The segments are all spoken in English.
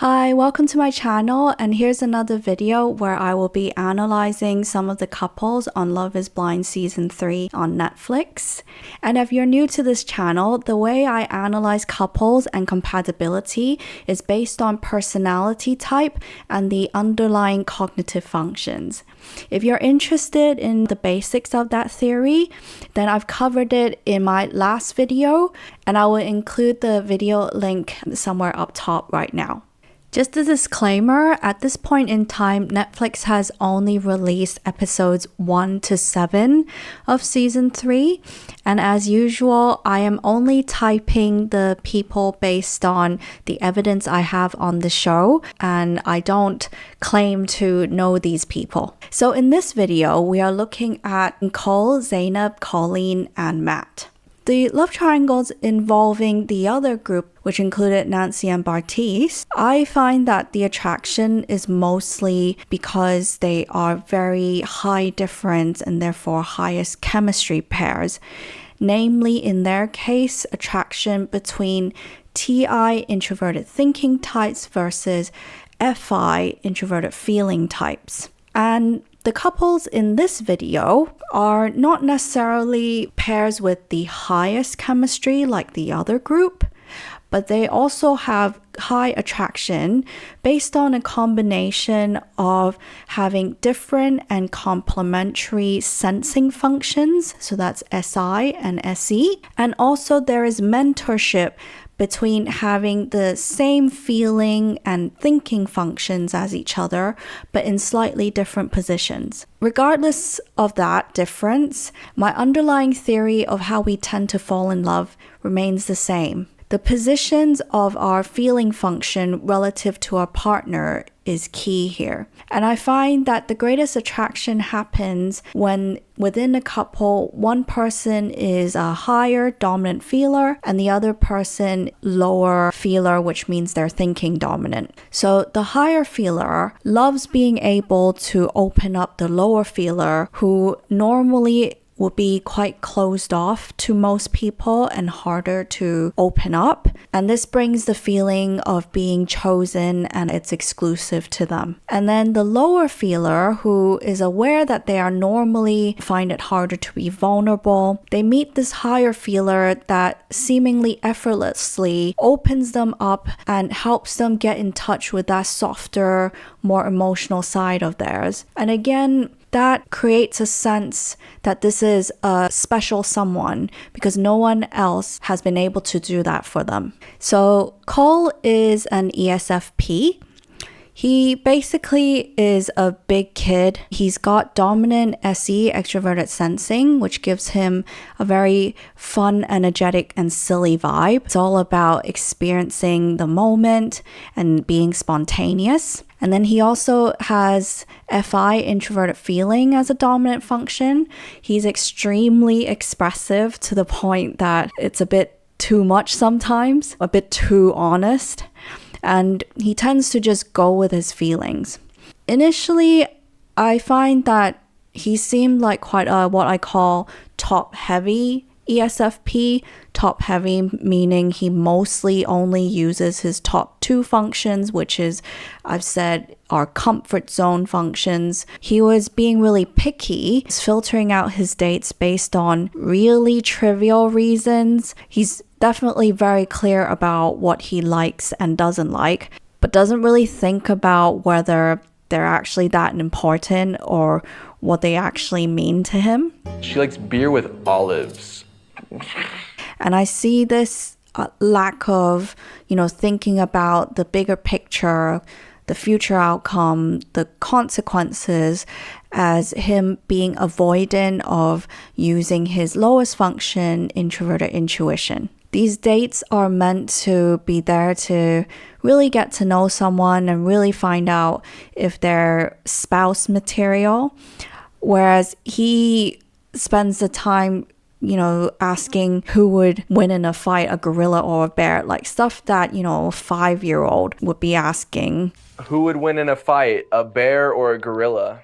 Hi, welcome to my channel, and here's another video where I will be analyzing some of the couples on Love is Blind Season 3 on Netflix. And if you're new to this channel, the way I analyze couples and compatibility is based on personality type and the underlying cognitive functions. If you're interested in the basics of that theory, then I've covered it in my last video, and I will include the video link somewhere up top right now. Just a disclaimer, at this point in time, Netflix has only released episodes 1 to 7 of season 3. And as usual, I am only typing the people based on the evidence I have on the show, and I don't claim to know these people. So in this video, we are looking at Nicole, Zanab, Colleen, and Matt. The love triangles involving the other group, which included Nancy and Bartiz, I find that the attraction is mostly because they are very high difference and therefore highest chemistry pairs. Namely, in their case, attraction between TI introverted thinking types versus FI introverted feeling types. And the couples in this video are not necessarily pairs with the highest chemistry like the other group, but they also have high attraction based on a combination of having different and complementary sensing functions, so that's SI and SE, and also there is mentorship between having the same feeling and thinking functions as each other, but in slightly different positions. Regardless of that difference, my underlying theory of how we tend to fall in love remains the same. The positions of our feeling function relative to our partner is key here. And I find that the greatest attraction happens when within a couple, one person is a higher dominant feeler and the other person lower feeler, which means they're thinking dominant. So the higher feeler loves being able to open up the lower feeler who normally would be quite closed off to most people and harder to open up. And this brings the feeling of being chosen and it's exclusive to them. And then the lower feeler, who is aware that they are normally find it harder to be vulnerable, they meet this higher feeler that seemingly effortlessly opens them up and helps them get in touch with that softer, more emotional side of theirs. And again, that creates a sense that this is a special someone because no one else has been able to do that for them. So Cole is an ESFP. He basically is a big kid. He's got dominant SE, extroverted sensing, which gives him a very fun, energetic, and silly vibe. It's all about experiencing the moment and being spontaneous. And then he also has FI, introverted feeling, as a dominant function. He's extremely expressive to the point that it's a bit too much sometimes, a bit too honest. And he tends to just go with his feelings. Initially, I find that he seemed like quite a what I call top-heavy ESFP. Top-heavy meaning he mostly only uses his top 2 functions, which is, I've said, are comfort zone functions. He was being really picky. He's filtering out his dates based on really trivial reasons. He's definitely very clear about what he likes and doesn't like, but doesn't really think about whether they're actually that important or what they actually mean to him. She likes beer with olives. And I see this lack of, thinking about the bigger picture, the future outcome, the consequences, as him being avoidant of using his lowest function, introverted intuition. These dates are meant to be there to really get to know someone and really find out if they're spouse material, whereas he spends the time asking who would win in a fight, a gorilla or a bear, like stuff that, a 5-year-old would be asking. Who would win in a fight, a bear or a gorilla?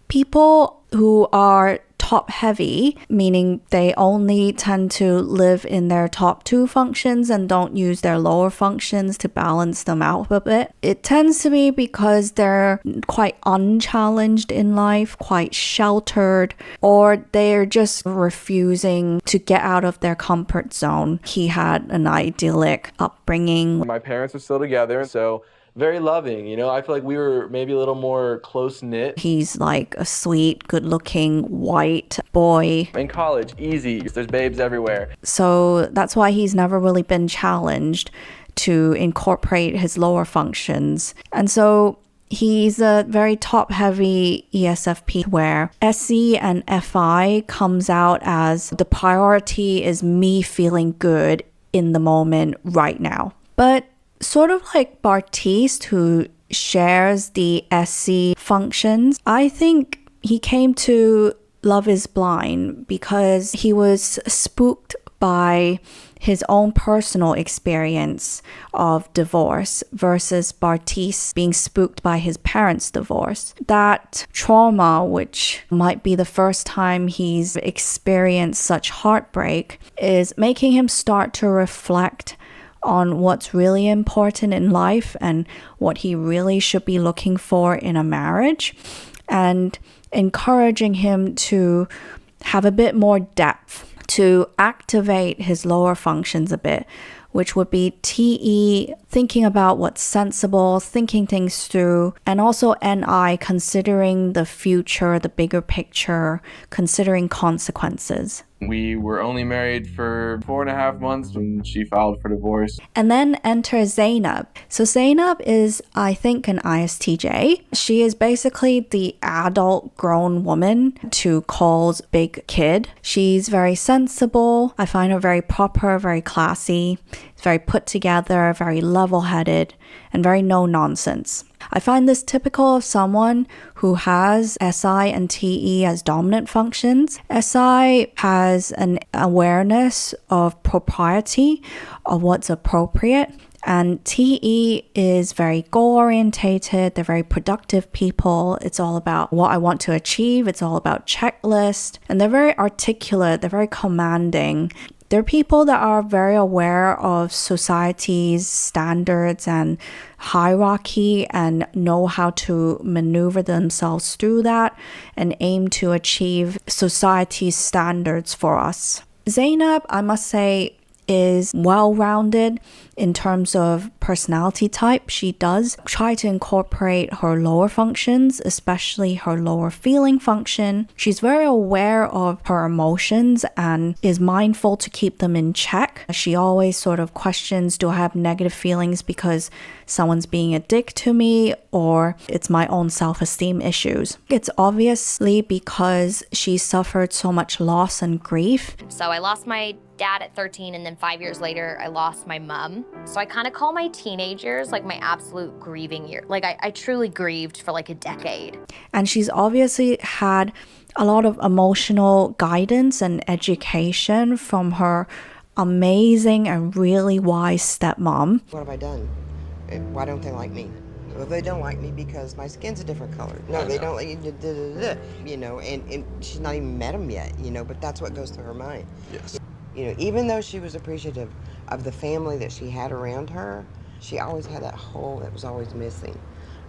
People who are top heavy, meaning they only tend to live in their top two functions and don't use their lower functions to balance them out a bit. It tends to be because they're quite unchallenged in life, quite sheltered, or they're just refusing to get out of their comfort zone. He had an idyllic upbringing. My parents are still together, so very loving, you know. I feel like we were maybe a little more close-knit. He's like a sweet, good-looking white boy. In college, easy. There's babes everywhere. So that's why he's never really been challenged to incorporate his lower functions. And so he's a very top-heavy ESFP where SE and FI comes out as the priority is me feeling good in the moment right now. But sort of like Baptiste, who shares the SC functions, I think he came to Love is Blind because he was spooked by his own personal experience of divorce versus Baptiste being spooked by his parents' divorce. That trauma, which might be the first time he's experienced such heartbreak, is making him start to reflect on what's really important in life and what he really should be looking for in a marriage, and encouraging him to have a bit more depth, to activate his lower functions a bit, which would be TE, thinking about what's sensible, thinking things through, and also NI, considering the future, the bigger picture, considering consequences. We were only married for 4.5 months when she filed for divorce. And then enter Zanab. So Zanab is, I think, an ISTJ. She is basically the adult grown woman to Cole's big kid. She's very sensible. I find her very proper, very classy, very put together, very level-headed, and very no-nonsense. I find this typical of someone who has SI and TE as dominant functions. SI has an awareness of propriety, of what's appropriate, and TE is very goal-orientated. They're very productive people. It's all about what I want to achieve. It's all about checklist, and they're very articulate. They're very commanding. They're people that are very aware of society's standards and hierarchy and know how to maneuver themselves through that and aim to achieve society's standards for us. Zanab, I must say, is well-rounded in terms of personality type. She does try to incorporate her lower functions, especially her lower feeling function. She's very aware of her emotions and is mindful to keep them in check. She always sort of questions, do I have negative feelings because someone's being a dick to me, or it's my own self-esteem issues? It's obviously because she suffered so much loss and grief. So I lost my dad at 13, and then 5 years later, I lost my mom. So I kind of call my teenage years like my absolute grieving year. Like I truly grieved for like a decade. And she's obviously had a lot of emotional guidance and education from her amazing and really wise stepmom. What have I done? Why don't they like me? Well, they don't like me because my skin's a different color. No, they don't like you, you know, and she's not even met him yet, you know, but that's what goes through her mind. Yes. You know, even though she was appreciative of the family that she had around her, she always had that hole that was always missing.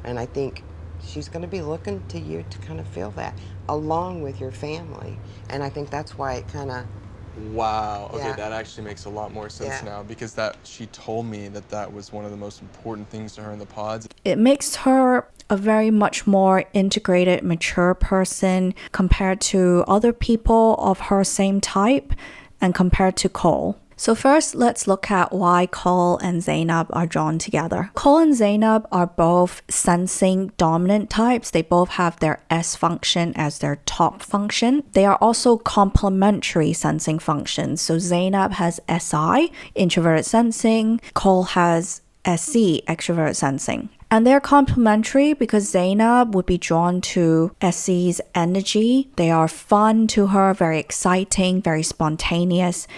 And I think she's going to be looking to you to kind of fill that, along with your family. And I think that's why it kind of... Wow. Okay, Yeah. that actually makes a lot more sense Yeah. now, because she told me that was one of the most important things to her in the pods. It makes her a very much more integrated, mature person compared to other people of her same type and compared to Cole. So first, let's look at why Cole and Zanab are drawn together. Cole and Zanab are both sensing dominant types. They both have their S function as their top function. They are also complementary sensing functions. So Zanab has SI, introverted sensing. Cole has SC, extroverted sensing. And they're complementary because Zanab would be drawn to Se's energy. They are fun to her, very exciting, very spontaneous.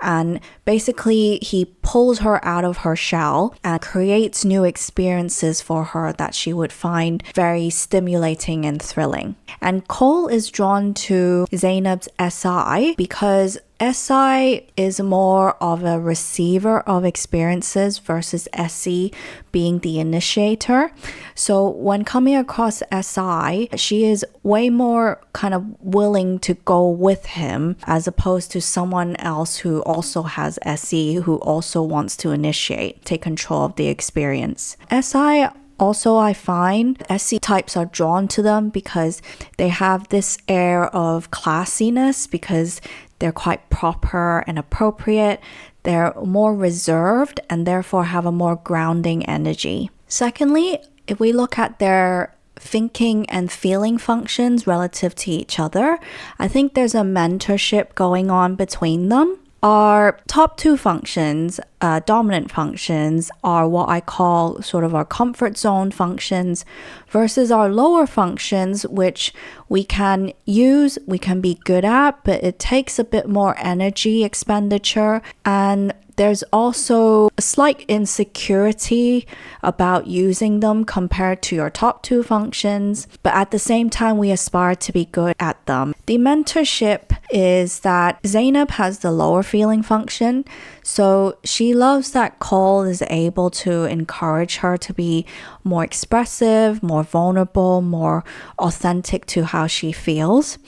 And basically, he pulls her out of her shell and creates new experiences for her that she would find very stimulating and thrilling. And Cole is drawn to Zanab's SI because SI is more of a receiver of experiences versus SE being the initiator. So when coming across SI, she is way more kind of willing to go with him as opposed to someone else who also has SE who also wants to initiate, take control of the experience. SI also, I find SE types are drawn to them because they have this air of classiness because they're quite proper and appropriate. They're more reserved and therefore have a more grounding energy. Secondly, if we look at their thinking and feeling functions relative to each other, I think there's a mentorship going on between them. Our top two functions, dominant functions, are what I call sort of our comfort zone functions versus our lower functions, which we can use, we can be good at, but it takes a bit more energy expenditure. And there's also a slight insecurity about using them compared to your top two functions, but at the same time, we aspire to be good at them. The mentorship is that Zanab has the lower feeling function, so she loves that Cole is able to encourage her to be more expressive, more vulnerable, more authentic to how she feels.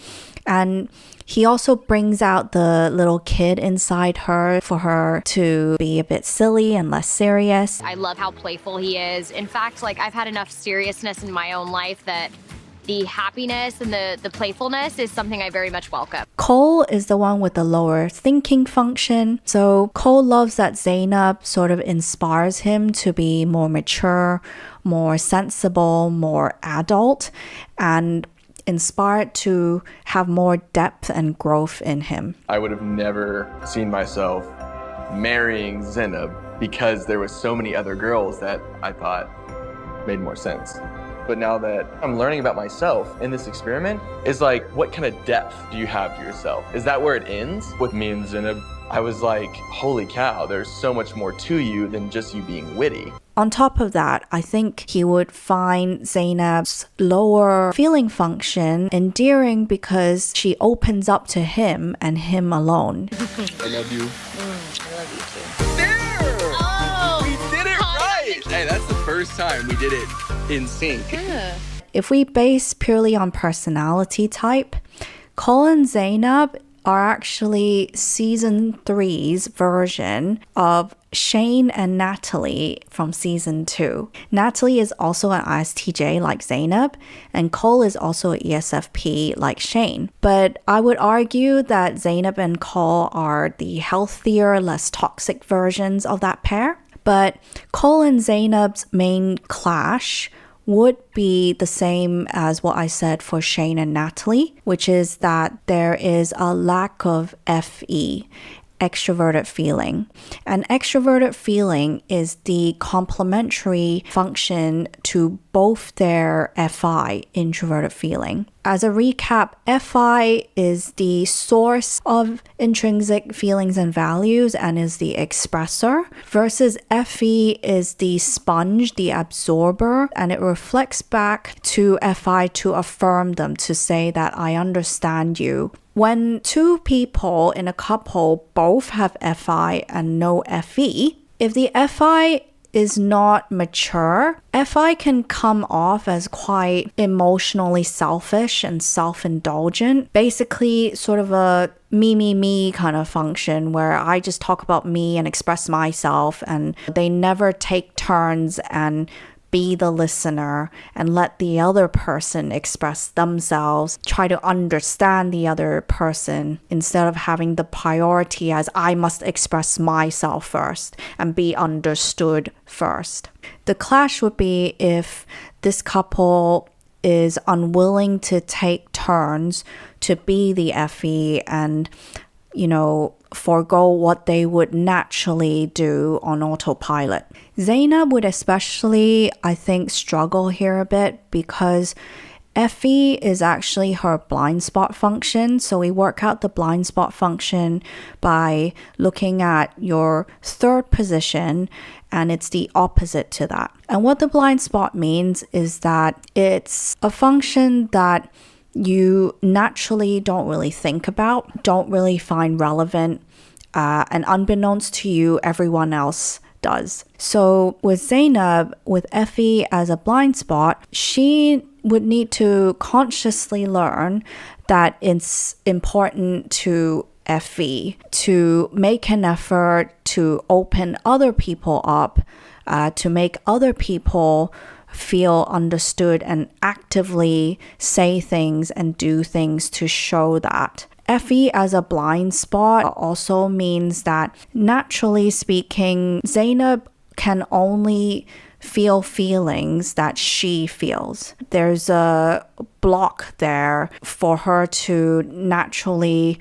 And he also brings out the little kid inside her for her to be a bit silly and less serious. I love how playful he is. In fact, like I've had enough seriousness in my own life that the happiness and the playfulness is something I very much welcome. Cole is the one with the lower thinking function. So Cole loves that Zanab sort of inspires him to be more mature, more sensible, more adult, and inspired to have more depth and growth in him. I would have never seen myself marrying Zanab because there was so many other girls that I thought made more sense. But now that I'm learning about myself in this experiment, it's like, what kind of depth do you have to yourself? Is that where it ends? With me and Zanab, I was like, holy cow, there's so much more to you than just you being witty. On top of that, I think he would find Zanab's lower feeling function endearing because she opens up to him and him alone. I love you. I love you too. There! Oh, We did it right! Hey, that's the first time we did it in sync. If we base purely on personality type, Cole and Zanab are actually season 3's version of Shane and Natalie from season 2. Natalie is also an ISTJ like Zanab, and Cole is also an ESFP like Shane. But I would argue that Zanab and Cole are the healthier, less toxic versions of that pair. But Cole and Zanab's main clash would be the same as what I said for Shane and Natalie, which is that there is a lack of FE, extroverted feeling. And extroverted feeling is the complementary function to both their FI, introverted feeling. As a recap, FI is the source of intrinsic feelings and values and is the expressor, versus FE is the sponge, the absorber, and it reflects back to FI to affirm them, to say that I understand you. When two people in a couple both have FI and no FE, if the FI is not mature, FI can come off as quite emotionally selfish and self-indulgent. Basically, sort of a me kind of function where I just talk about me and express myself, and they never take turns and be the listener and let the other person express themselves, try to understand the other person instead of having the priority as I must express myself first and be understood first. The clash would be if this couple is unwilling to take turns to be the FE and, forego what they would naturally do on autopilot. Zanab would especially, I think, struggle here a bit because Fe is actually her blind spot function. So we work out the blind spot function by looking at your third position, and it's the opposite to that. And what the blind spot means is that it's a function that you naturally don't really think about, don't really find relevant, and unbeknownst to you, everyone else does. So with Zanab, with Fe as a blind spot, she would need to consciously learn that it's important to Fe to make an effort to open other people up, to make other people feel understood and actively say things and do things to show that. Fe as a blind spot also means that, naturally speaking, Zanab can only feel feelings that she feels. There's a block there for her to naturally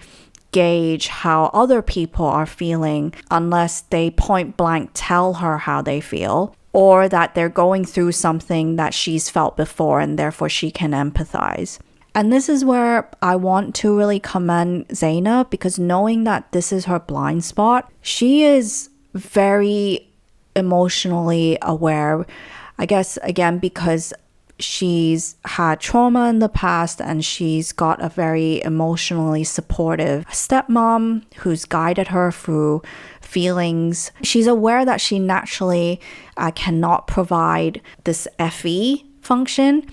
gauge how other people are feeling unless they point blank tell her how they feel, or that they're going through something that she's felt before and therefore she can empathize. And this is where I want to really commend Zanab, because knowing that this is her blind spot, she is very emotionally aware. I guess, again, because she's had trauma in the past and she's got a very emotionally supportive stepmom who's guided her through feelings. She's aware that she naturally cannot provide this Fe function.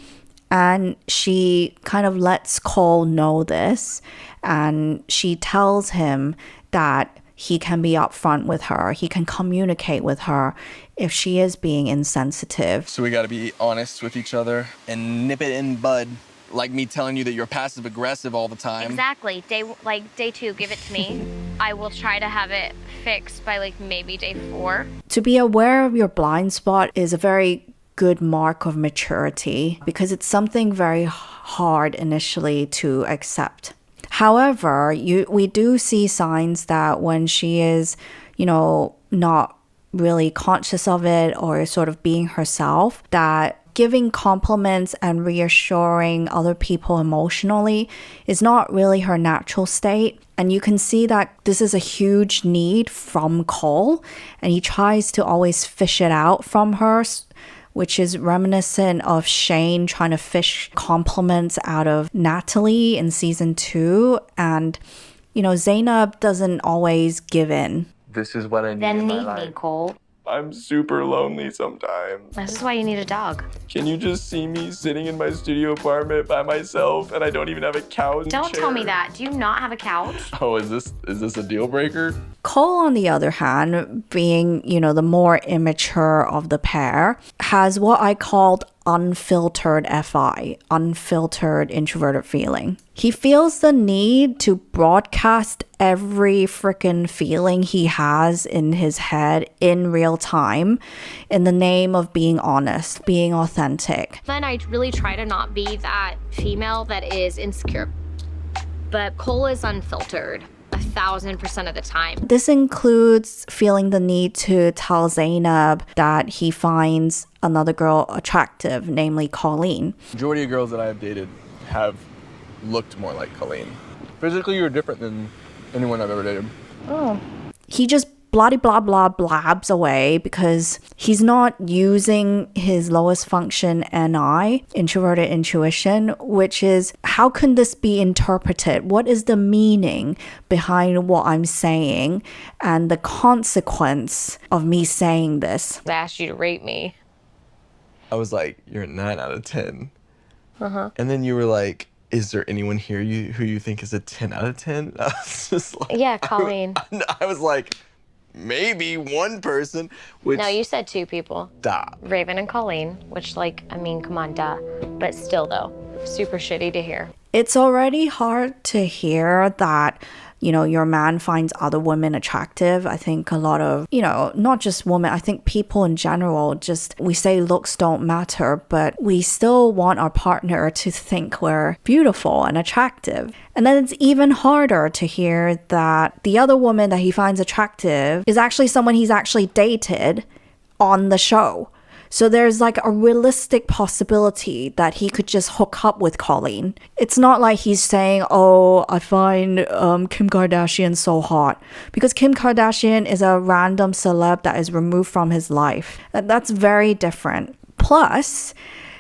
And she kind of lets Cole know this, and she tells him that he can be upfront with her, he can communicate with her if she is being insensitive. So we got to be honest with each other and nip it in bud, like me telling you that you're passive aggressive all the time. Exactly. Day 2, give it to me. I will try to have it fixed by maybe day 4. To be aware of your blind spot is a very good mark of maturity, because it's something very hard initially to accept. However, we do see signs that when she is, not really conscious of it or sort of being herself, that giving compliments and reassuring other people emotionally is not really her natural state. And you can see that this is a huge need from Cole, and he tries to always fish it out from her, which is reminiscent of Shane trying to fish compliments out of Natalie in season 2. And, Zanab doesn't always give in. This is what I need Then in my need life. me, Cole. I'm super lonely sometimes. This is why you need a dog. Can you just see me sitting in my studio apartment by myself and I don't even have a couch? Don't tell me that. Do you not have a couch? Oh, is this a deal breaker? Cole, on the other hand, being, the more immature of the pair, has what I called unfiltered Fi, unfiltered introverted feeling. He feels the need to broadcast every freaking feeling he has in his head in real time in the name of being honest, being authentic. Then I really try to not be that female that is insecure. But Cole is unfiltered 1,000% of the time. This includes feeling the need to tell Zanab that he finds another girl attractive, namely Colleen. Majority of girls that I have dated have looked more like Colleen. Physically, you're different than anyone I've ever dated. Oh. He just blah blah blah blabs away because he's not using his lowest function NI, introverted intuition, which is, how can this be interpreted? What is the meaning behind what I'm saying and the consequence of me saying this? I asked you to rate me. I was like, you're a 9 out of 10. And then you were like, is there anyone here who you think is a 10 out of 10? I was just like, Yeah, Colleen. I was like, maybe one person. Which, No, you said 2 people. Stop. Raven and Colleen, which come on, duh. But still though, super shitty to hear. It's already hard to hear that, your man finds other women attractive. I think a lot of, not just women, I think people in general, we say looks don't matter, but we still want our partner to think we're beautiful and attractive. And then it's even harder to hear that the other woman that he finds attractive is actually someone he's actually dated on the show. So there's like a realistic possibility that he could just hook up with Colleen. It's not like he's saying, oh, I find Kim Kardashian so hot. Because Kim Kardashian is a random celeb that is removed from his life. That's very different. Plus,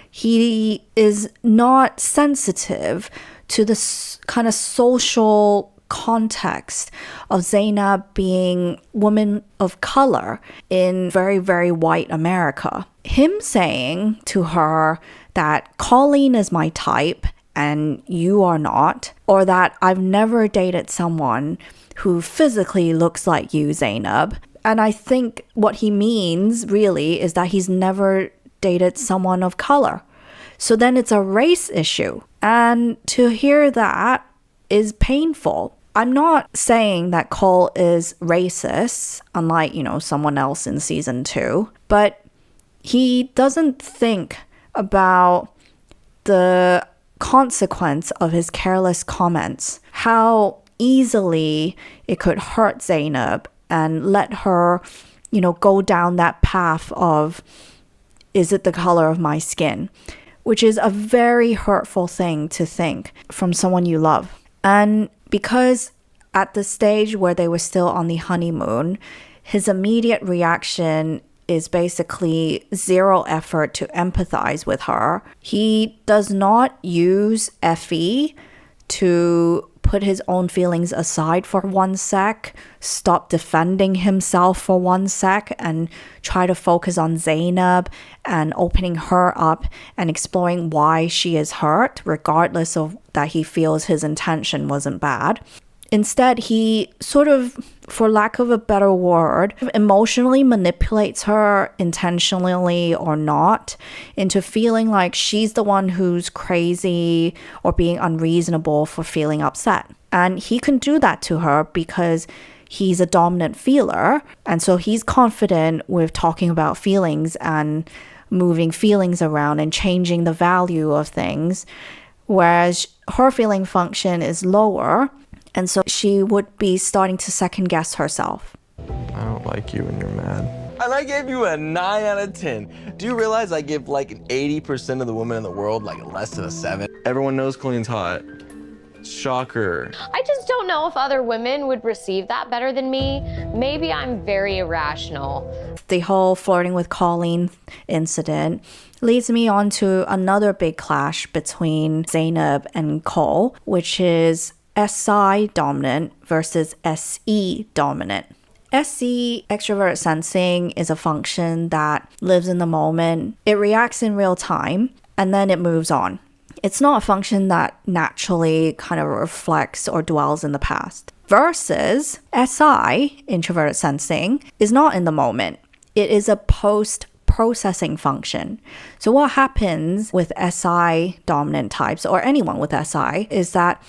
he is not sensitive to the kind of social context of Zanab being woman of color in very, very white America. Him saying to her that Colleen is my type and you are not, or that I've never dated someone who physically looks like you, Zanab. And I think what he means really is that he's never dated someone of color. So then it's a race issue. And to hear that is painful. I'm not saying that Cole is racist, unlike, someone else in season 2, but he doesn't think about the consequence of his careless comments, how easily it could hurt Zanab and let her, go down that path of, is it the color of my skin? Which is a very hurtful thing to think from someone you love. And because at the stage where they were still on the honeymoon, his immediate reaction is basically zero effort to empathize with her. He does not use Fe to put his own feelings aside for 1 sec, stop defending himself for 1 sec, and try to focus on Zanab and opening her up and exploring why she is hurt, regardless of that he feels his intention wasn't bad. Instead, he sort of, for lack of a better word, emotionally manipulates her, intentionally or not, into feeling like she's the one who's crazy or being unreasonable for feeling upset. And he can do that to her because he's a dominant feeler. And so he's confident with talking about feelings and moving feelings around and changing the value of things. Whereas her feeling function is lower. And so she would be starting to second guess herself. I don't like you and you're mad. And I gave you a 9 out of 10. Do you realize I give like 80% of the women in the world like less than a 7? Everyone knows Colleen's hot. Shocker. I just don't know if other women would receive that better than me. Maybe I'm very irrational. The whole flirting with Colleen incident leads me on to another big clash between Zanab and Cole, which is SI dominant versus SE dominant. SE, extrovert sensing, is a function that lives in the moment. It reacts in real time and then it moves on. It's not a function that naturally kind of reflects or dwells in the past. Versus SI, introverted sensing, is not in the moment. It is a post-processing function. So what happens with SI dominant types, or anyone with SI, is that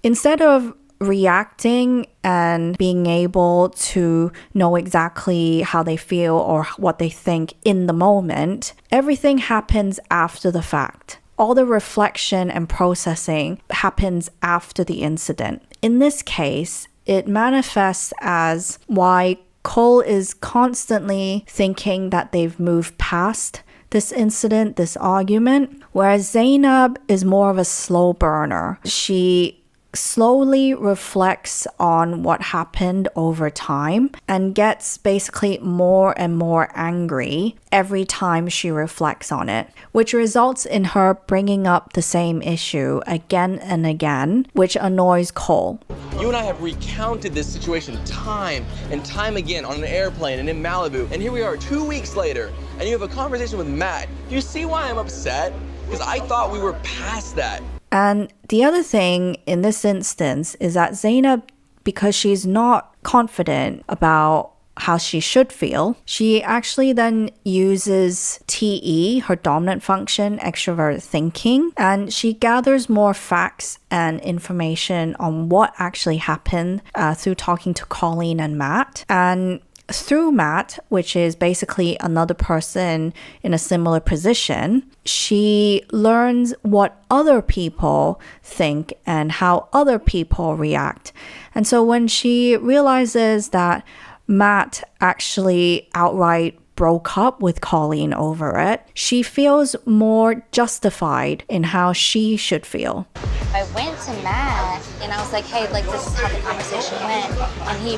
instead of reacting and being able to know exactly how they feel or what they think in the moment, everything happens after the fact. All the reflection and processing happens after the incident. In this case, it manifests as why Cole is constantly thinking that they've moved past this incident, this argument, whereas Zanab is more of a slow burner. She slowly reflects on what happened over time and gets basically more and more angry every time she reflects on it, which results in her bringing up the same issue again and again, which annoys Cole. You and I have recounted this situation time and time again on an airplane and in Malibu, and here we are 2 weeks later, and you have a conversation with Matt. Do you see why I'm upset? Because I thought we were past that. And the other thing in this instance is that Zanab, because she's not confident about how she should feel, she actually then uses TE, her dominant function, extrovert thinking, and she gathers more facts and information on what actually happened through talking to Colleen and Matt. And through Matt, which is basically another person in a similar position, she learns what other people think and how other people react. And so when she realizes that Matt actually outright broke up with Colleen over it, she feels more justified in how she should feel. I went to Matt and I was like, hey, like this is how the conversation went, and he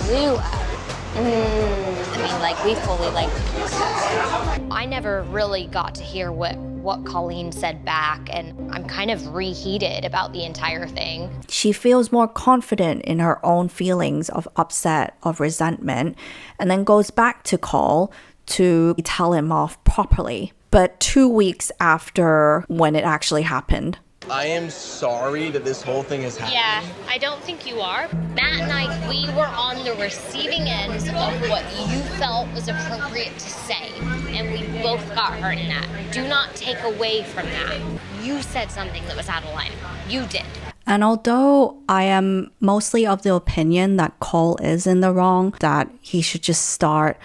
blew up. I mean, like we fully like. I never really got to hear what Colleen said back, and I'm kind of reheated about the entire thing. She feels more confident in her own feelings of upset, of resentment, and then goes back to Cole to tell him off properly. But 2 weeks after when it actually happened. I am sorry that this whole thing has happened. Yeah, I don't think you are. Matt and I, we were on the receiving ends of what you felt was appropriate to say, and we both got hurt in that. Do not take away from that. You said something that was out of line. You did. And although I am mostly of the opinion that Cole is in the wrong, that he should just start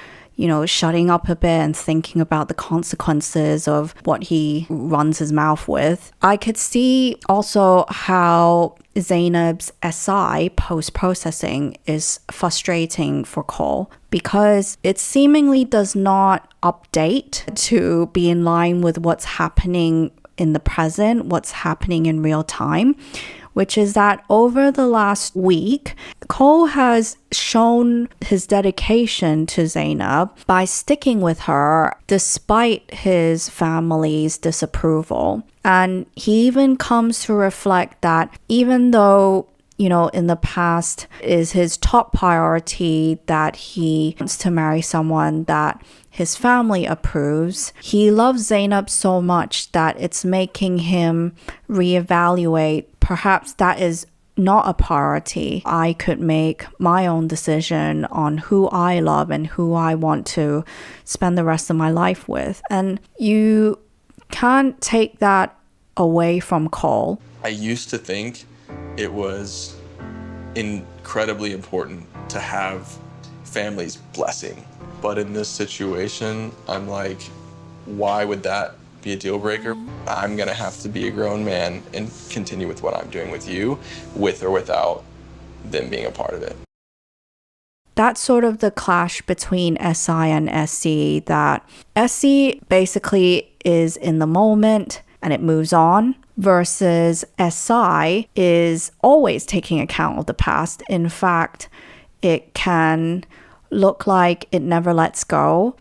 shutting up a bit and thinking about the consequences of what he runs his mouth with, I could see also how Zanab's SI post-processing is frustrating for Cole because it seemingly does not update to be in line with what's happening in the present, what's happening in real time, which is that over the last week, Cole has shown his dedication to Zanab by sticking with her despite his family's disapproval. And he even comes to reflect that even though in the past is his top priority that he wants to marry someone that his family approves, he loves Zanab so much that it's making him reevaluate. Perhaps that is not a priority. I could make my own decision on who I love and who I want to spend the rest of my life with. And you can't take that away from Cole. I used to think it was incredibly important to have family's blessing. But in this situation, I'm like, why would that be a deal breaker? I'm gonna have to be a grown man and continue with what I'm doing with you, with or without them being a part of it. That's sort of the clash between SI and SE, that SE basically is in the moment and it moves on, versus SI is always taking account of the past. In fact, it can look like it never lets go.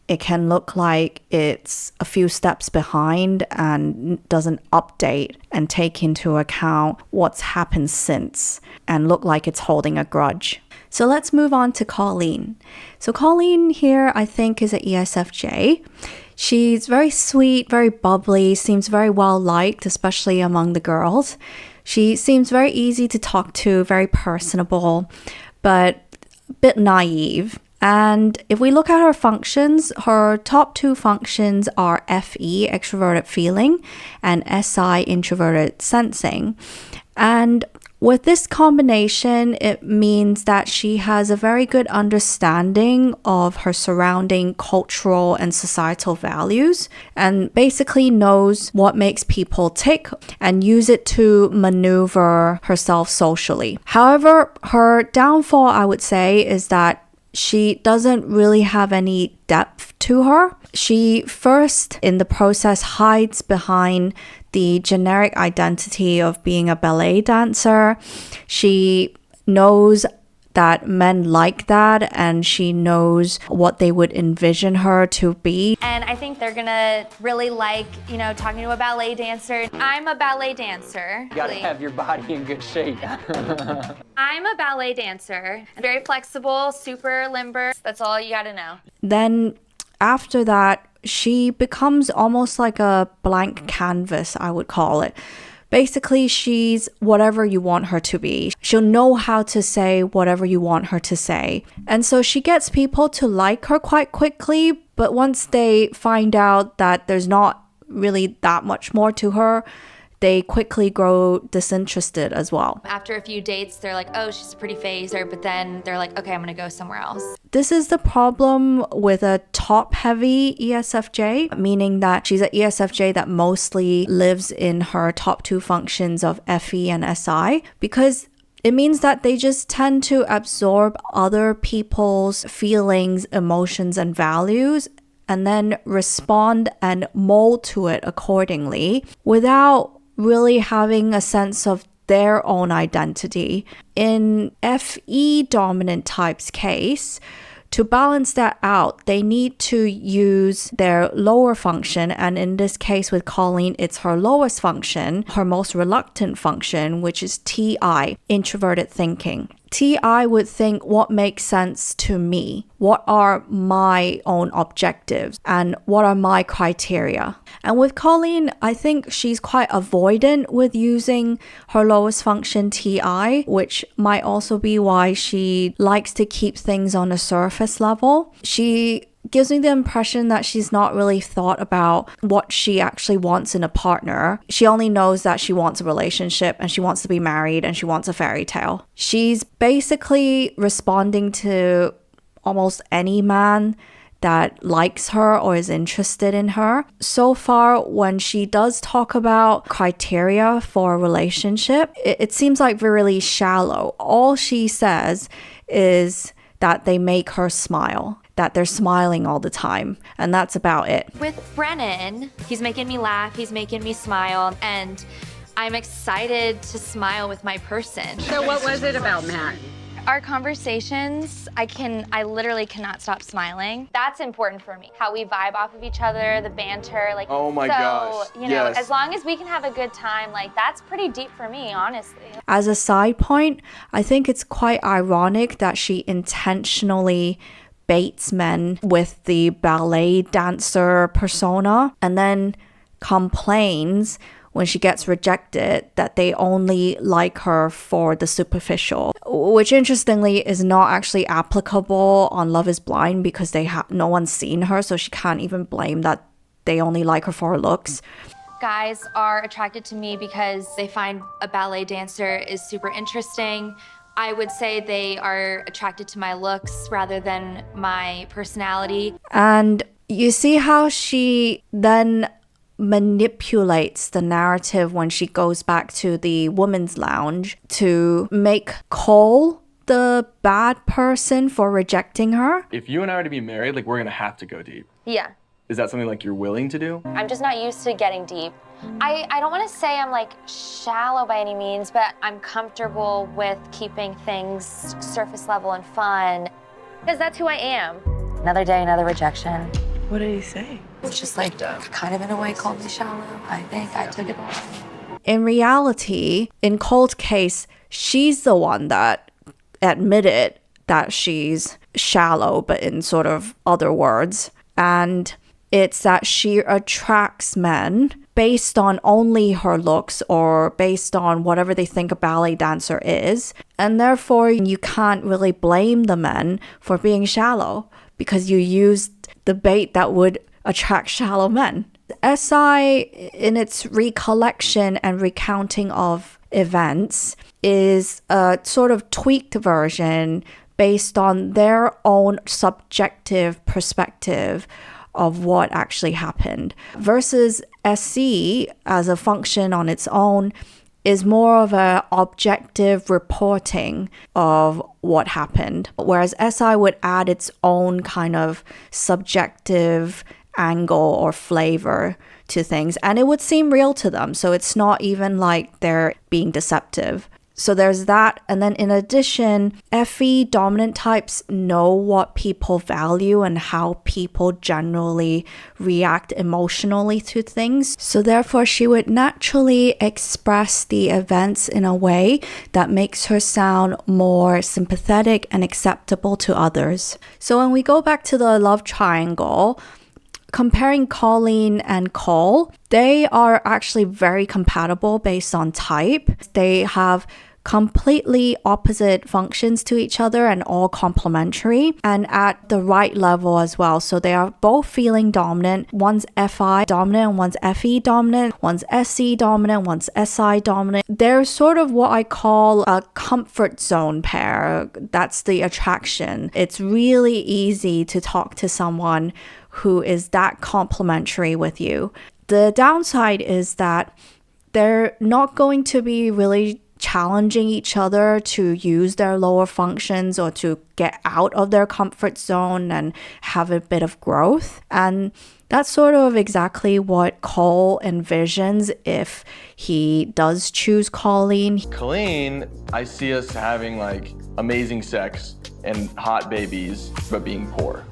It can look like it's a few steps behind and doesn't update and take into account what's happened since and look like it's holding a grudge. So let's move on to Colleen. So Colleen here, I think, is an ESFJ. She's very sweet, very bubbly, seems very well liked, especially among the girls. She seems very easy to talk to, very personable, but a bit naive. And if we look at her functions, her top two functions are FE, extroverted feeling, and SI, introverted sensing. And with this combination, it means that she has a very good understanding of her surrounding cultural and societal values and basically knows what makes people tick and use it to maneuver herself socially. However, her downfall, I would say, is that she doesn't really have any depth to her. She first, in the process, hides behind the generic identity of being a ballet dancer. She knows that men like that, and she knows what they would envision her to be. And I think they're gonna really like, talking to a ballet dancer. I'm a ballet dancer. You gotta have your body in good shape. I'm a ballet dancer. Very flexible, super limber. That's all you gotta know. Then after that, she becomes almost like a blank canvas, I would call it, Basically, she's whatever you want her to be. She'll know how to say whatever you want her to say. And so she gets people to like her quite quickly, but once they find out that there's not really that much more to her, they quickly grow disinterested as well. After a few dates, they're like, oh, she's a pretty face, but then they're like, okay, I'm gonna go somewhere else. This is the problem with a top-heavy ESFJ, meaning that she's an ESFJ that mostly lives in her top two functions of Fe and Si, because it means that they just tend to absorb other people's feelings, emotions, and values, and then respond and mold to it accordingly without really having a sense of their own identity. In Fe dominant type's case, to balance that out, they need to use their lower function, and in this case with Colleen, it's her lowest function, her most reluctant function, which is Ti, introverted thinking. Ti would think what makes sense to me, what are my own objectives, and what are my criteria. And with Colleen, I think she's quite avoidant with using her lowest function Ti, which might also be why she likes to keep things on a surface level. She gives me the impression that she's not really thought about what she actually wants in a partner. She only knows that she wants a relationship and she wants to be married and she wants a fairy tale. She's basically responding to almost any man that likes her or is interested in her. So far, when she does talk about criteria for a relationship, it seems like really shallow. All she says is that they make her smile, that they're smiling all the time, and that's about it. With Brennan, he's making me laugh, he's making me smile, and I'm excited to smile with my person. So what was it about Matt? Our conversations, I literally cannot stop smiling. That's important for me. How we vibe off of each other, the banter, like, oh my gosh. You know, as long as we can have a good time, like, that's pretty deep for me, honestly. As a side point, I think it's quite ironic that she intentionally baits men with the ballet dancer persona and then complains when she gets rejected that they only like her for the superficial, which interestingly is not actually applicable on Love is Blind because no one's seen her, so she can't even blame that they only like her for her looks. Guys are attracted to me because they find a ballet dancer is super interesting. I would say they are attracted to my looks rather than my personality. And you see how she then manipulates the narrative when she goes back to the women's lounge to make Cole the bad person for rejecting her. If you and I are to be married, like, we're gonna have to go deep. Yeah. Is that something like you're willing to do? I'm just not used to getting deep. I don't want to say I'm like shallow by any means, but I'm comfortable with keeping things surface level and fun because that's who I am. Another day, another rejection. What did he say? It's just like kind of in a way called me shallow. I think I took it wrong. In reality, in Cole's case, she's the one that admitted that she's shallow, but in sort of other words. And it's that she attracts men based on only her looks or based on whatever they think a ballet dancer is. And therefore, you can't really blame the men for being shallow because you used the bait that would attract shallow men. SI, in its recollection and recounting of events, is a sort of tweaked version based on their own subjective perspective of what actually happened. Versus SC, as a function on its own, is more of a objective reporting of what happened. Whereas SI would add its own kind of subjective angle or flavor to things, and it would seem real to them. So it's not even like they're being deceptive. So there's that. And then in addition, Fe dominant types know what people value and how people generally react emotionally to things. So therefore, she would naturally express the events in a way that makes her sound more sympathetic and acceptable to others. So when we go back to the love triangle, comparing Colleen and Cole, they are actually very compatible based on type. They have completely opposite functions to each other and all complementary and at the right level as well. So they are both feeling dominant. One's Fi dominant, one's Fe dominant, one's SC dominant, one's SI dominant. They're sort of what I call a comfort zone pair. That's the attraction. It's really easy to talk to someone who is that complementary with you. The downside is that they're not going to be really challenging each other to use their lower functions or to get out of their comfort zone and have a bit of growth. And that's sort of exactly what Cole envisions if he does choose Colleen. Colleen, I see us having like amazing sex and hot babies, but being poor.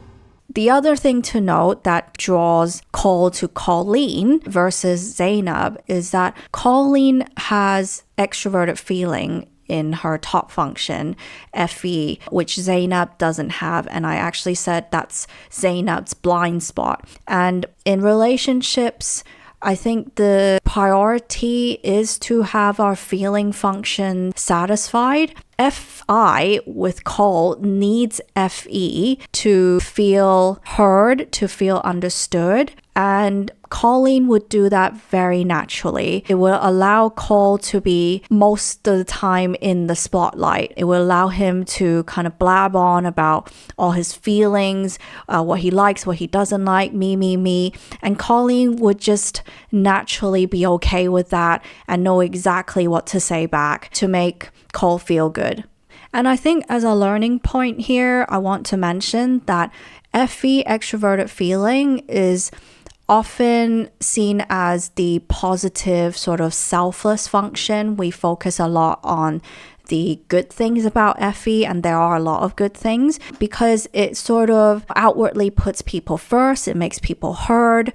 The other thing to note that draws Cole to Colleen versus Zanab is that Colleen has extroverted feeling in her top function, Fe, which Zanab doesn't have. And I actually said that's Zanab's blind spot. And in relationships, I think the priority is to have our feeling function satisfied. Fi with Cole needs Fe to feel heard, to feel understood, and Colleen would do that very naturally. It will allow Cole to be most of the time in the spotlight. It will allow him to kind of blab on about all his feelings, what he likes, what he doesn't like, me. And Colleen would just naturally be okay with that and know exactly what to say back to make Cole feel good. And I think as a learning point here, I want to mention that Fe, extroverted feeling, is often seen as the positive sort of selfless function. We focus a lot on the good things about Fe, and there are a lot of good things because it sort of outwardly puts people first, it makes people heard,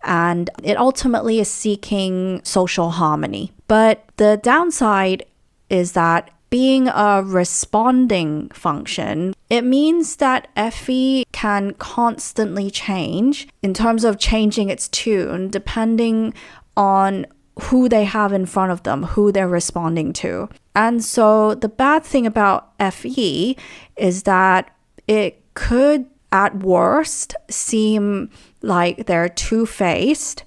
and it ultimately is seeking social harmony. But the downside is that being a responding function, it means that Fe can constantly change in terms of changing its tune depending on who they have in front of them, who they're responding to. And so the bad thing about Fe is that it could at worst seem like they're two-faced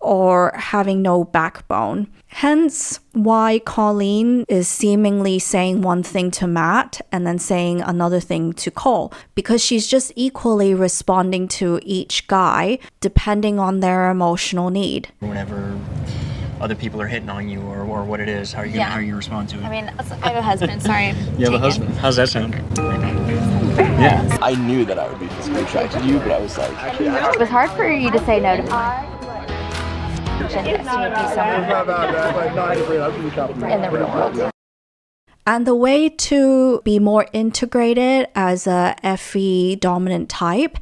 or having no backbone. Hence why Colleen is seemingly saying one thing to Matt and then saying another thing to Cole, because she's just equally responding to each guy depending on their emotional need. Whenever other people are hitting on you or what it is, how are you gonna respond to it? I mean, I have a husband, sorry. You have a husband? How's that sound? Yeah. I knew that I would be physically attracted to you, but I was like, It was hard for you to say no to me. In the real world. And the way to be more integrated as a Fe dominant type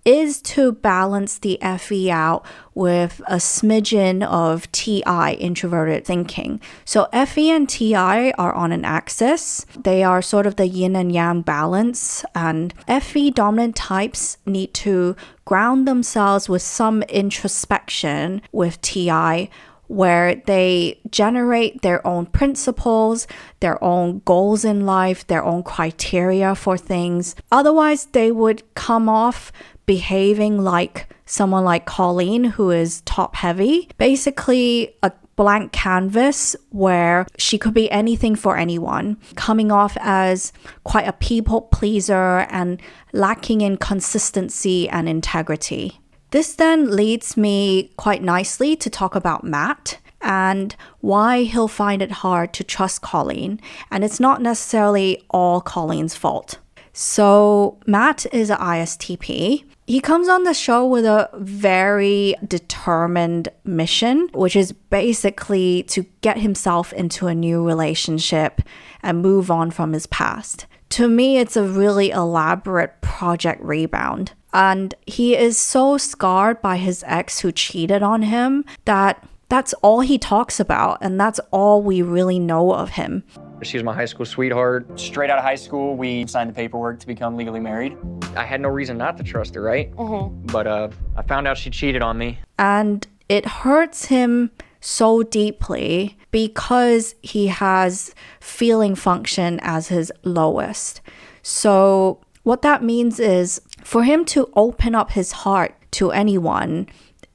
is to balance the Fe out with a smidgen of Ti, introverted thinking. So Fe and Ti are on an axis. They are sort of the yin and yang balance, and Fe dominant types need to ground themselves with some introspection with Ti, where they generate their own principles, their own goals in life, their own criteria for things. Otherwise, they would come off behaving like someone like Colleen, who is top heavy, basically a blank canvas where she could be anything for anyone, coming off as quite a people pleaser and lacking in consistency and integrity. This then leads me quite nicely to talk about Matt and why he'll find it hard to trust Colleen. And it's not necessarily all Colleen's fault. So Matt is an ISTP. He comes on the show with a very determined mission, which is basically to get himself into a new relationship and move on from his past. To me, it's a really elaborate project rebound. And he is so scarred by his ex who cheated on him that that's all he talks about, and that's all we really know of him. She was my high school sweetheart. Straight out of high school, we signed the paperwork to become legally married. I had no reason not to trust her, right? But I found out she cheated on me. And it hurts him so deeply because he has feeling function as his lowest. So what that means is for him to open up his heart to anyone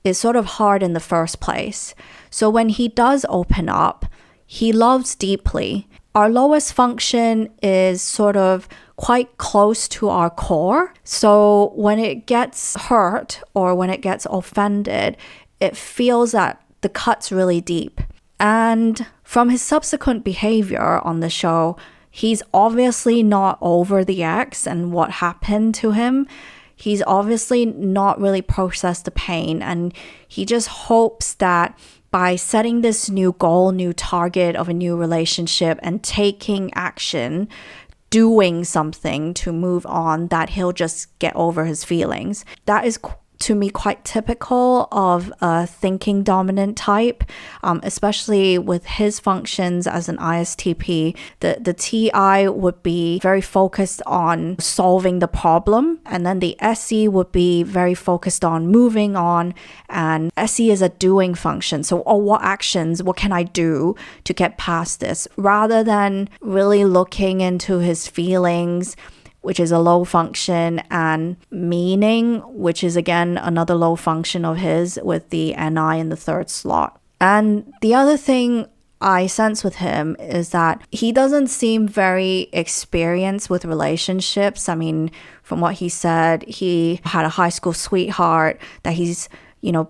is sort of hard in the first place. So when he does open up, he loves deeply. Our lowest function is sort of quite close to our core. So when it gets hurt or when it gets offended, it feels that the cut's really deep. And from his subsequent behavior on the show, he's obviously not over the ex and what happened to him. He's obviously not really processed the pain, and he just hopes that by setting this new goal, new target of a new relationship and taking action, doing something to move on, that he'll just get over his feelings. That is to me quite typical of a thinking dominant type, especially with his functions as an ISTP. The TI would be very focused on solving the problem, and then the SE would be very focused on moving on, and SE is a doing function. So, what actions, what can I do to get past this, rather than really looking into his feelings, which is a low function, and meaning, which is again another low function of his with the NI in the third slot. And the other thing I sense with him is that he doesn't seem very experienced with relationships. I mean, from what he said, he had a high school sweetheart that he's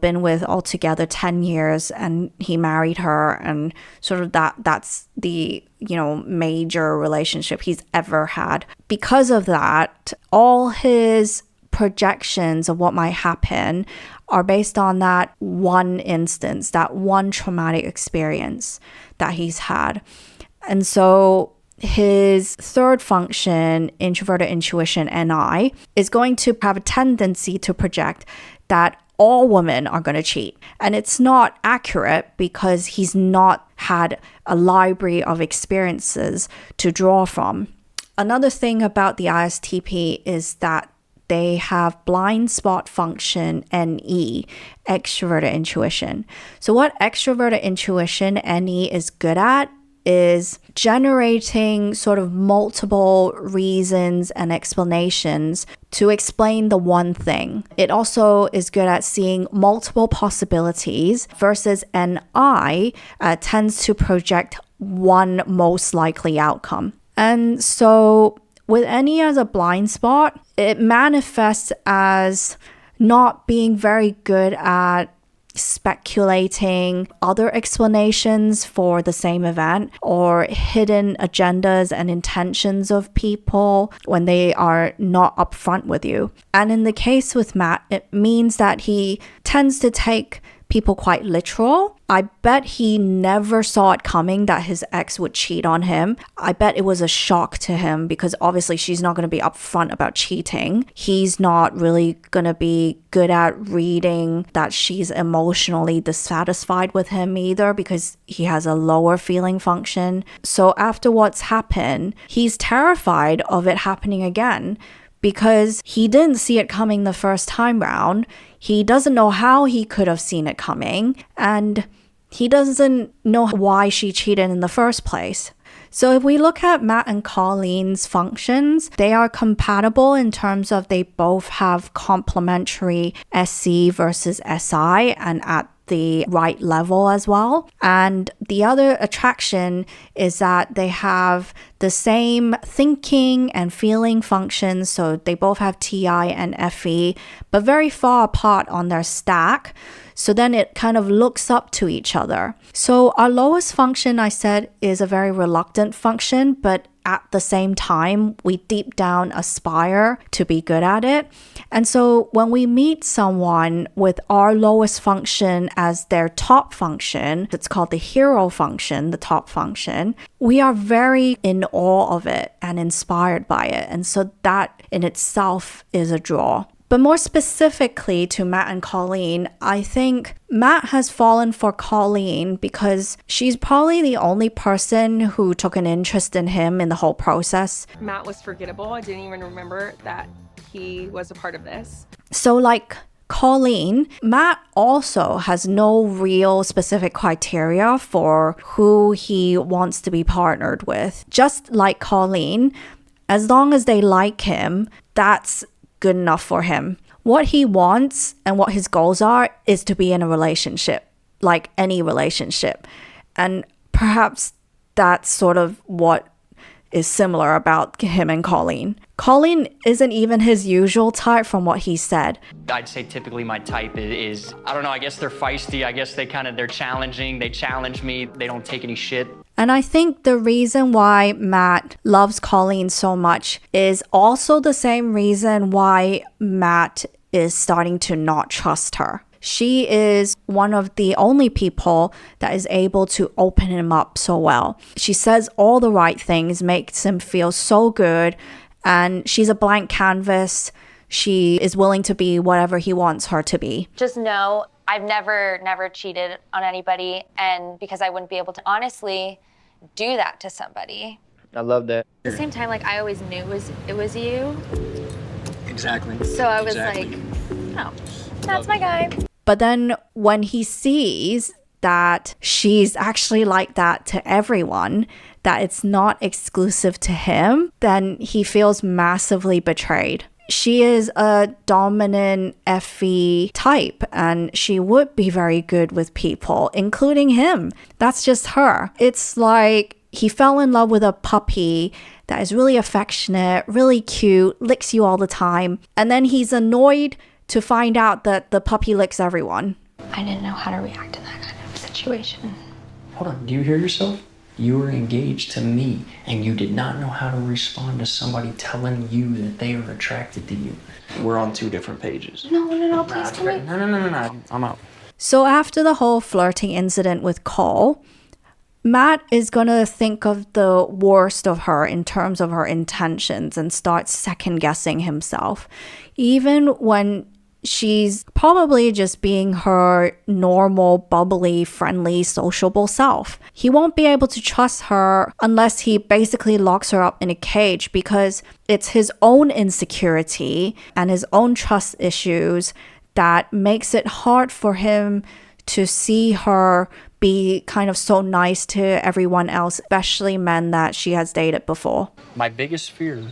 been with altogether 10 years, and he married her, and sort of that's the major relationship he's ever had. Because of that, all his projections of what might happen are based on that one instance, that one traumatic experience that he's had. And so his third function, introverted intuition, NI, is going to have a tendency to project that all women are going to cheat. And it's not accurate because he's not had a library of experiences to draw from. Another thing about the ISTP is that they have blind spot function NE, extroverted intuition. So what extroverted intuition NE is good at is generating sort of multiple reasons and explanations to explain the one thing. It also is good at seeing multiple possibilities, versus NI tends to project one most likely outcome. And so with NE as a blind spot, it manifests as not being very good at speculating other explanations for the same event, or hidden agendas and intentions of people when they are not upfront with you. And in the case with Matt, it means that he tends to take people quite literal. I bet he never saw it coming that his ex would cheat on him. I bet it was a shock to him because obviously she's not going to be upfront about cheating. He's not really going to be good at reading that she's emotionally dissatisfied with him either because he has a lower feeling function. So after what's happened, he's terrified of it happening again because he didn't see it coming the first time round. He doesn't know how he could have seen it coming, and he doesn't know why she cheated in the first place. So if we look at Matt and Colleen's functions, they are compatible in terms of they both have complementary SC versus SI, and at the right level as well. And the other attraction is that they have the same thinking and feeling functions. So they both have TI and FE, but very far apart on their stack. So then it kind of looks up to each other. So our lowest function, I said, is a very reluctant function, but at the same time, we deep down aspire to be good at it. And so when we meet someone with our lowest function as their top function, it's called the hero function, the top function, we are very in awe of it and inspired by it. And so that in itself is a draw. But more specifically to Matt and Colleen, I think Matt has fallen for Colleen because she's probably the only person who took an interest in him in the whole process. Matt was forgettable. I didn't even remember that he was a part of this. So like Colleen, Matt also has no real specific criteria for who he wants to be partnered with. Just like Colleen, as long as they like him, that's good enough for him. What he wants and what his goals are is to be in a relationship, like any relationship. And perhaps that's sort of what is similar about him and Colleen. Colleen isn't even his usual type from what he said. I'd say typically my type is, I don't know, I guess they're feisty. I guess they're challenging. They challenge me. They don't take any shit. And I think the reason why Matt loves Colleen so much is also the same reason why Matt is starting to not trust her. She is one of the only people that is able to open him up so well. She says all the right things, makes him feel so good, and she's a blank canvas. She is willing to be whatever he wants her to be. Just know I've never cheated on anybody, and because I wouldn't be able to honestly do that to somebody. I love that. At the same time, like, I always knew it was you. Exactly. So I was like, oh, that's my guy. But then when he sees that she's actually like that to everyone, that it's not exclusive to him, then he feels massively betrayed. She is a dominant Fe type, and she would be very good with people, including him. That's just her. It's like he fell in love with a puppy that is really affectionate, really cute, licks you all the time, and then he's annoyed to find out that the puppy licks everyone. I didn't know how to react to that kind of situation. Hold on, do you hear yourself? You were engaged to me, and you did not know how to respond to somebody telling you that they are attracted to you. We're on two different pages. No, please tell me. No, I'm out. So after the whole flirting incident with Cole, Matt is gonna think of the worst of her in terms of her intentions and start second guessing himself. Even when she's probably just being her normal, bubbly, friendly, sociable self. He won't be able to trust her unless he basically locks her up in a cage, because it's his own insecurity and his own trust issues that makes it hard for him to see her be kind of so nice to everyone else, especially men that she has dated before. My biggest fear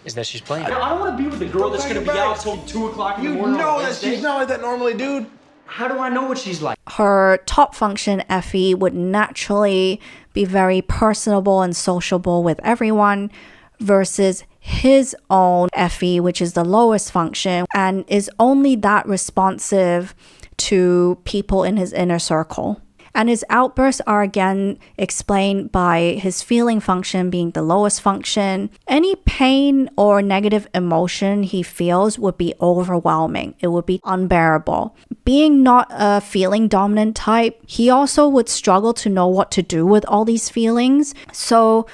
is that she's playing. I don't want to be with a girl that's going to be out till 2 o'clock in the morning. You know that she's not like that normally, dude. How do I know what she's like? Her top function, Fe, would naturally be very personable and sociable with everyone, versus his own Fe, which is the lowest function, and is only that responsive to people in his inner circle. And his outbursts are again explained by his feeling function being the lowest function. Any pain or negative emotion he feels would be overwhelming. It would be unbearable. Being not a feeling dominant type, he also would struggle to know what to do with all these feelings. So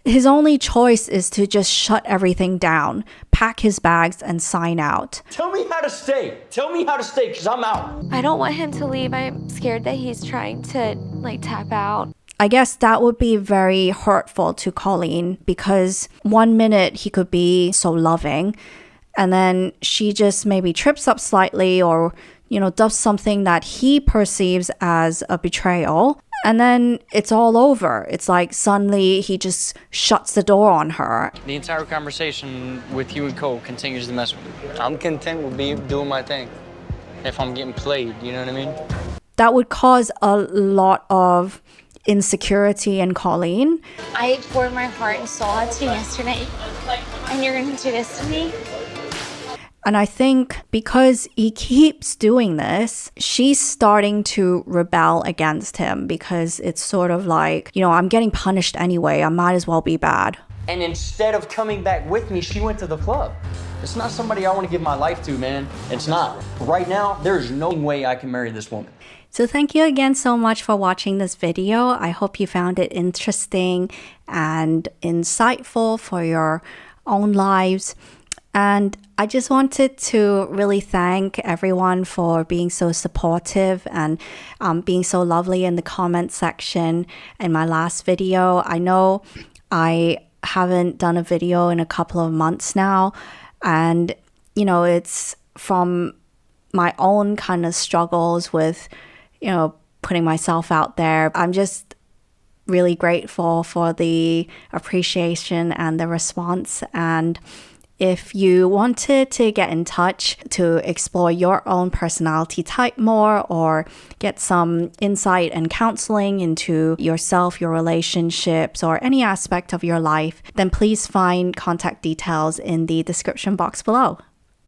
his only choice is to just shut everything down, pack his bags, and sign out. Tell me how to stay. Tell me how to stay, because I'm out. I don't want him to leave. I'm scared that he's trying to, like, tap out. I guess that would be very hurtful to Colleen, because one minute he could be so loving, and then she just maybe trips up slightly or, does something that he perceives as a betrayal. And then it's all over. It's like suddenly he just shuts the door on her. The entire conversation with you and Cole continues to mess with me. I'm content with doing my thing. If I'm getting played, you know what I mean? That would cause a lot of insecurity in Colleen. I poured my heart and soul out to you yesterday, and you're going to do this to me? And I think because he keeps doing this, she's starting to rebel against him, because it's sort of like, I'm getting punished anyway. I might as well be bad. And instead of coming back with me, she went to the club. It's not somebody I want to give my life to, man. It's not. Right now, there's no way I can marry this woman. So thank you again so much for watching this video. I hope you found it interesting and insightful for your own lives. And I just wanted to really thank everyone for being so supportive and being so lovely in the comment section in my last video. I know I haven't done a video in a couple of months now, and you know, it's from my own kind of struggles with, you know, putting myself out there. I'm just really grateful for the appreciation and the response. And if you wanted to get in touch to explore your own personality type more, or get some insight and counseling into yourself, your relationships, or any aspect of your life, then please find contact details in the description box below.